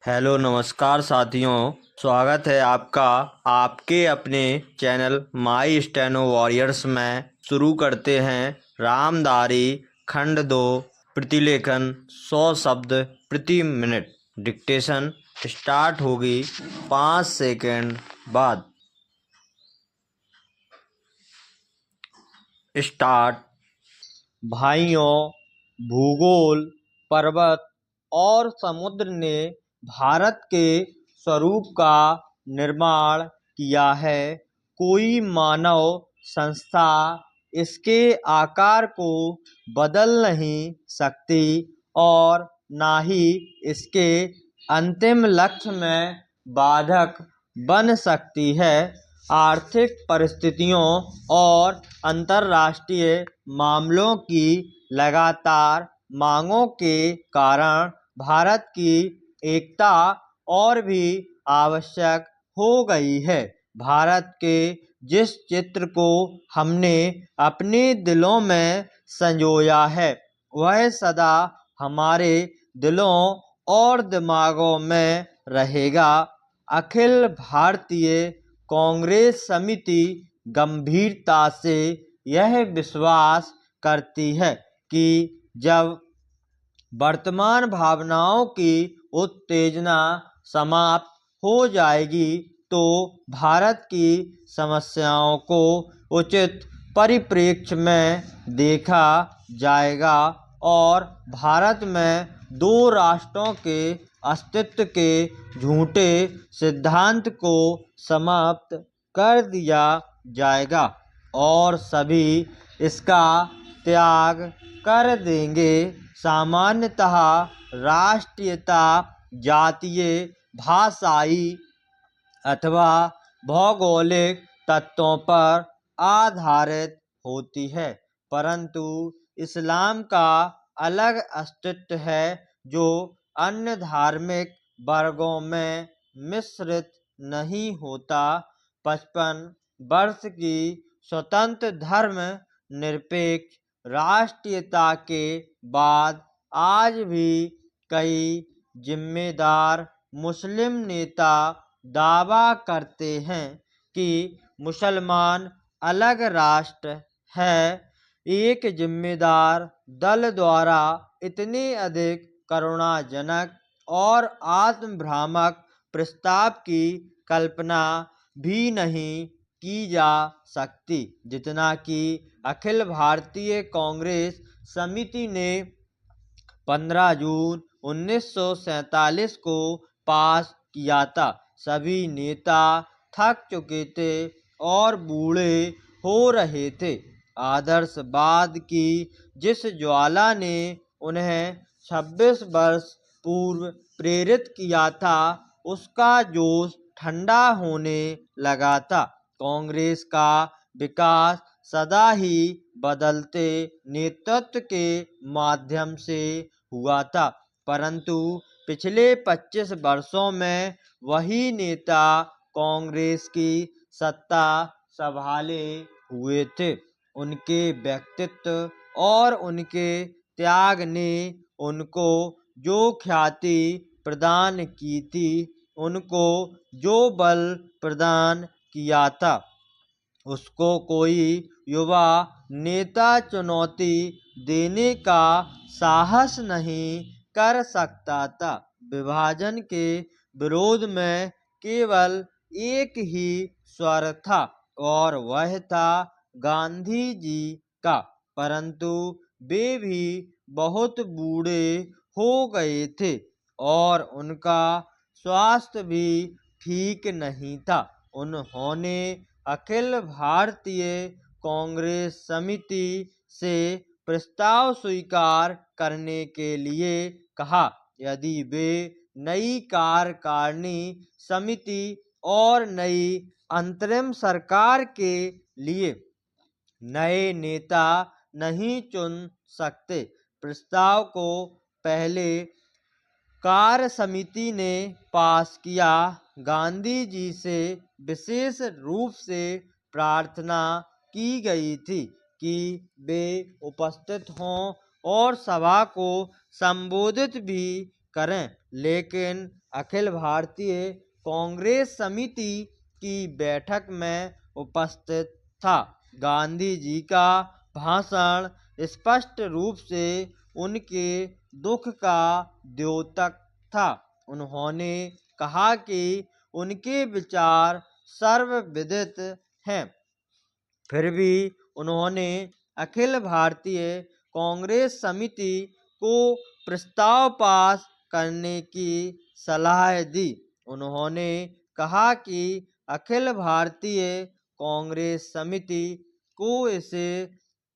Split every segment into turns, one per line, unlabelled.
Hello नमस्कार साथियों। स्वागत है आपका आपके अपने चैनल माई स्टेनो वॉरियर्स में। शुरू करते हैं रामधारी खंड 2 प्रतिलेखन 100 शब्द प्रति मिनट। डिक्टेशन स्टार्ट होगी 5 सेकंड बाद। स्टार्ट। भाइयों, भूगोल, पर्वत और समुद्र ने भारत के स्वरूप का निर्माण किया है। कोई मानव संस्था इसके आकार को बदल नहीं सकती और ना ही इसके अंतिम लक्ष्य में बाधक बन सकती है। आर्थिक परिस्थितियों और अंतर्राष्ट्रीय मामलों की लगातार मांगों के कारण भारत की एकता और भी आवश्यक हो गई है। भारत के जिस चित्र को हमने अपने दिलों में संजोया है, वह सदा हमारे दिलों और दिमागों में रहेगा। अखिल भारतीय कांग्रेस समिति गंभीरता से यह विश्वास करती है कि जब वर्तमान भावनाओं की उत्तेजना समाप्त हो जाएगी तो भारत की समस्याओं को उचित परिप्रेक्ष्य में देखा जाएगा और भारत में दो राष्ट्रों के अस्तित्व के झूठे सिद्धांत को समाप्त कर दिया जाएगा और सभी इसका त्याग कर देंगे। सामान्यतः राष्ट्रीयता जातीय, भाषाई अथवा भौगोलिक तत्वों पर आधारित होती है, परंतु इस्लाम का अलग अस्तित्व है जो अन्य धार्मिक वर्गों में मिश्रित नहीं होता। 55 वर्ष की स्वतंत्र धर्म निरपेक्ष राष्ट्रीयता के बाद आज भी कई जिम्मेदार मुस्लिम नेता दावा करते हैं कि मुसलमान अलग राष्ट्र है। एक जिम्मेदार दल द्वारा इतने अधिक करुणाजनक और आत्मभ्रामक प्रस्ताव की कल्पना भी नहीं की जा सकती जितना कि अखिल भारतीय कांग्रेस समिति ने 15 जून 1947 को पास किया था। सभी नेता थक चुके थे और बूढ़े हो रहे थे। आदर्शवाद की जिस ज्वाला ने उन्हें 26 वर्ष पूर्व प्रेरित किया था, उसका जोश ठंडा होने लगा था। कांग्रेस का विकास सदा ही बदलते नेतृत्व के माध्यम से हुआ था, परंतु पिछले 25 वर्षों में वही नेता कांग्रेस की सत्ता संभाले हुए थे। उनके व्यक्तित्व और उनके त्याग ने उनको जो ख्याति प्रदान की थी, उनको जो बल प्रदान किया था, उसको कोई युवा नेता चुनौती देने का साहस नहीं कर सकता था। विभाजन के विरोध में केवल एक ही स्वर था और वह था गांधी जी का, परंतु वे भी बहुत बूढ़े हो गए थे और उनका स्वास्थ्य भी ठीक नहीं था। उन्होंने अखिल भारतीय कांग्रेस समिति से प्रस्ताव स्वीकार करने के लिए कहा। यदि वे नई कार्यकारिणी समिति और नई अंतरिम सरकार के लिए नए नेता नहीं चुन सकते। प्रस्ताव को पहले कार्य समिति ने पास किया। गांधी जी से विशेष रूप से प्रार्थना की गई थी कि वे उपस्थित हों और सभा को संबोधित भी करें, लेकिन अखिल भारतीय कांग्रेस समिति की बैठक में उपस्थित था। गांधी जी का भाषण स्पष्ट रूप से उनके दुख का द्योतक था। उन्होंने कहा कि उनके विचार सर्वविदित हैं, फिर भी उन्होंने अखिल भारतीय कांग्रेस समिति को प्रस्ताव पास करने की सलाह दी। उन्होंने कहा कि अखिल भारतीय कांग्रेस समिति को इसे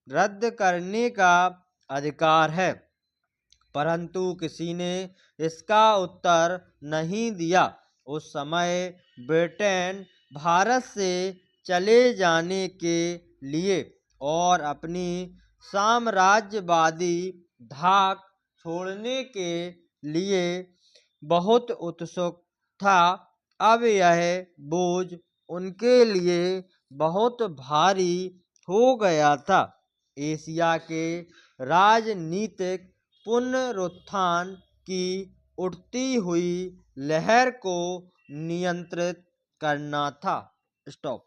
रद्द करने का अधिकार है, परंतु किसी ने इसका उत्तर नहीं दिया। उस समय ब्रिटेन भारत से चले जाने के लिए और अपनी साम्राज्यवादी धाक छोड़ने के लिए बहुत उत्सुक था। अब यह बोझ उनके लिए बहुत भारी हो गया था। एशिया के राजनीतिक पुनरुत्थान की उठती हुई लहर को नियंत्रित करना था। स्टॉप।